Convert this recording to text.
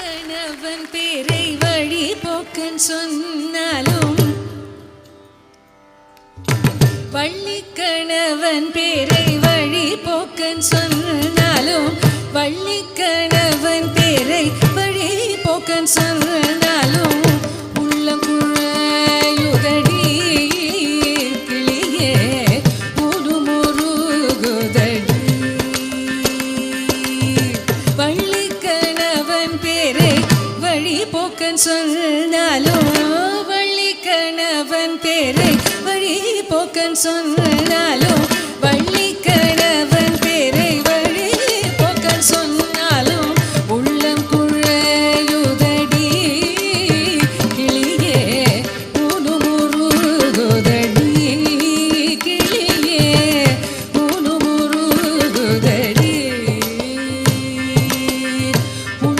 கணவன் பேரை வழி போக்கன் சொன்னாலும் வள்ளி கணவன் பேரை வழி போக்கன் சொன்னாலும் வள்ளி கணவன் பேரை வழி போக்கன் சொன்னாலும் உள்ளம் குழையுதடி கிளியே முருமுருகுதடி வள்ளி கணவன் பேரை வழி போக்கன் சொன்னாலும் வள்ளி கணவன் பேரை வழி போக்கன் சொன்னாலும் வள்ளி